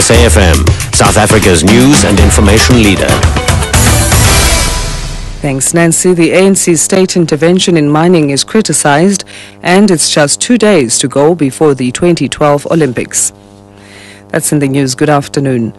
SAfm, South Africa's news and information leader. Thanks, Nancy. The ANC's state intervention in mining is criticized, and it's just 2 days to go before the 2012 Olympics. That's in the news. Good afternoon.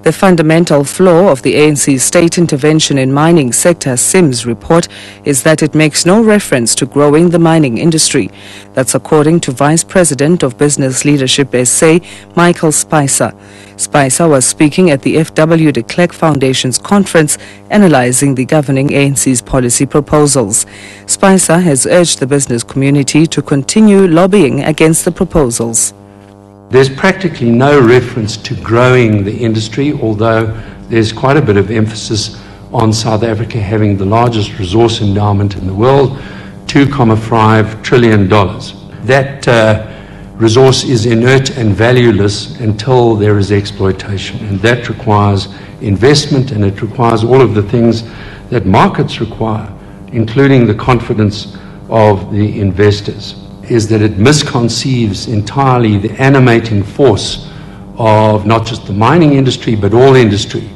The fundamental flaw of the ANC's state intervention in mining sector SIMS report is that it makes no reference to growing the mining industry. That's according to Vice President of Business Leadership SA, Michael Spicer. Spicer was speaking at the F.W. de Klerk Foundation's conference analyzing the governing ANC's policy proposals. Spicer has urged the business community to continue lobbying against the proposals. There's practically no reference to growing the industry, although there's quite a bit of emphasis on South Africa having the largest resource endowment in the world, $2.5 trillion. That resource is inert and valueless until there is exploitation, and that requires investment, and it requires all of the things that markets require, including the confidence of the investors. Is that it misconceives entirely the animating force of not just the mining industry, but all industry.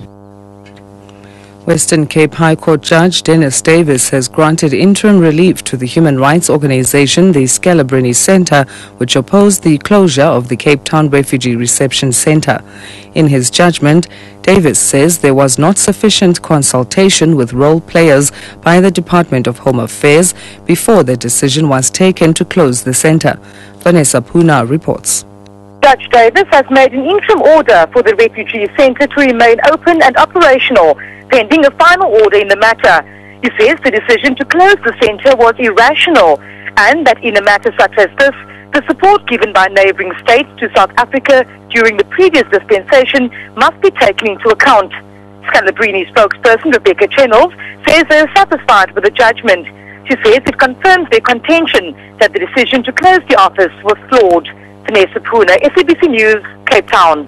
Western Cape High Court Judge Dennis Davis has granted interim relief to the human rights organization, the Scalabrini Centre, which opposed the closure of the Cape Town Refugee Reception Centre. In his judgment, Davis says there was not sufficient consultation with role players by the Department of Home Affairs before the decision was taken to close the centre. Vanessa Puna reports. Judge Davis has made an interim order for the refugee centre to remain open and operational, pending a final order in the matter. He says the decision to close the centre was irrational, and that in a matter such as this, the support given by neighbouring states to South Africa during the previous dispensation must be taken into account. Scalabrini spokesperson Rebecca Chennels says they are satisfied with the judgment. She says it confirms their contention that the decision to close the office was flawed. Vanessa Puna, SABC News, Cape Town.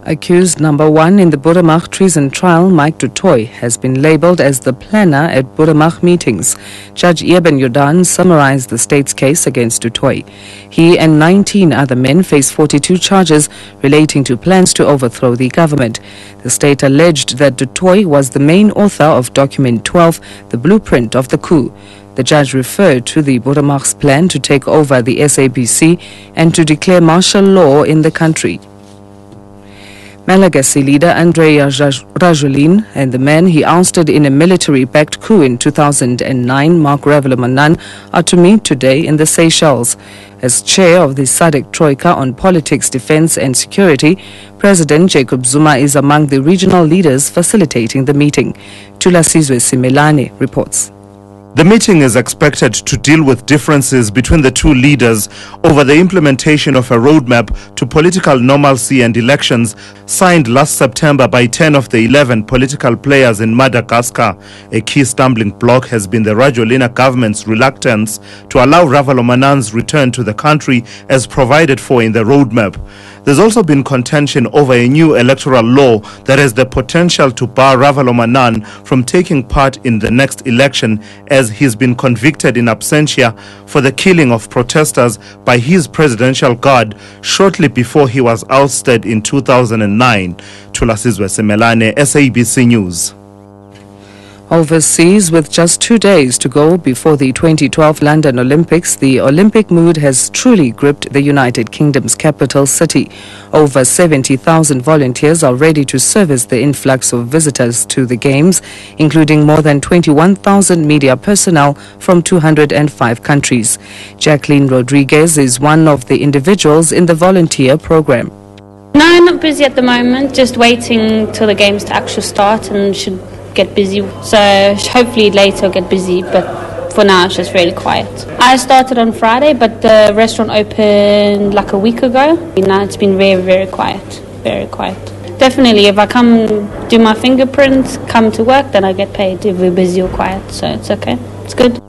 Accused number 1 in the Boeramach treason trial, Mike du Toit, has been labelled as the planner at Boeramach meetings. Judge Eben Jordan summarised the state's case against du Toit. He and 19 other men face 42 charges relating to plans to overthrow the government. The state alleged that du Toit was the main author of Document 12, the blueprint of the coup. The judge referred to the Boeramach's plan to take over the SABC and to declare martial law in the country. Malagasy leader Andrei Rajoelina and the man he ousted in a military-backed coup in 2009, Marc Ravalomanana, are to meet today in the Seychelles. As chair of the SADC Troika on politics, defense and security, President Jacob Zuma is among the regional leaders facilitating the meeting. Tulasizwe Simelane reports. The meeting is expected to deal with differences between the two leaders over the implementation of a roadmap to political normalcy and elections signed last September by 10 of the 11 political players in Madagascar. A key stumbling block has been the Rajoelina government's reluctance to allow Ravalomanana's return to the country as provided for in the roadmap. There's also been contention over a new electoral law that has the potential to bar Ravalomanana from taking part in the next election, as he's been convicted in absentia for the killing of protesters by his presidential guard shortly before he was ousted in 2009. Tulasizwe Simelane, SABC News. Overseas, with just 2 days to go before the 2012 London Olympics, the Olympic mood has truly gripped the United Kingdom's capital city. Over 70,000 volunteers are ready to service the influx of visitors to the Games, including more than 21,000 media personnel from 205 countries. Jacqueline Rodriguez is one of the individuals in the volunteer program. No, not busy at the moment, just waiting till the Games to actually start and should get busy, so hopefully later I'll get busy, but for now it's just really quiet. I started on Friday, but the restaurant opened like a week ago. Now it's been very quiet, very quiet. Definitely, if I come do my fingerprints, come to work, then I get paid if we're busy or quiet, so it's okay, it's good.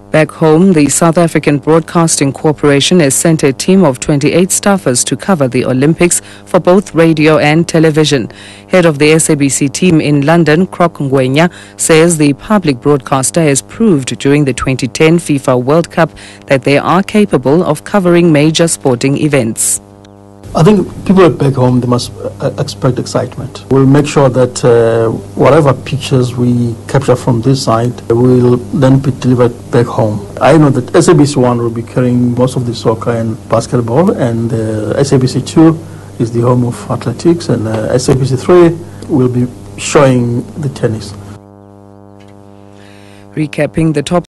Back home, the South African Broadcasting Corporation has sent a team of 28 staffers to cover the Olympics for both radio and television. Head of the SABC team in London, Croc Ngwenya, says the public broadcaster has proved during the 2010 FIFA World Cup that they are capable of covering major sporting events. I think people back home, they must expect excitement. We'll make sure that whatever pictures we capture from this side will then be delivered back home. I know that SABC1 will be carrying most of the soccer and basketball, and SABC2 is the home of athletics, and SABC3 will be showing the tennis. Recapping the top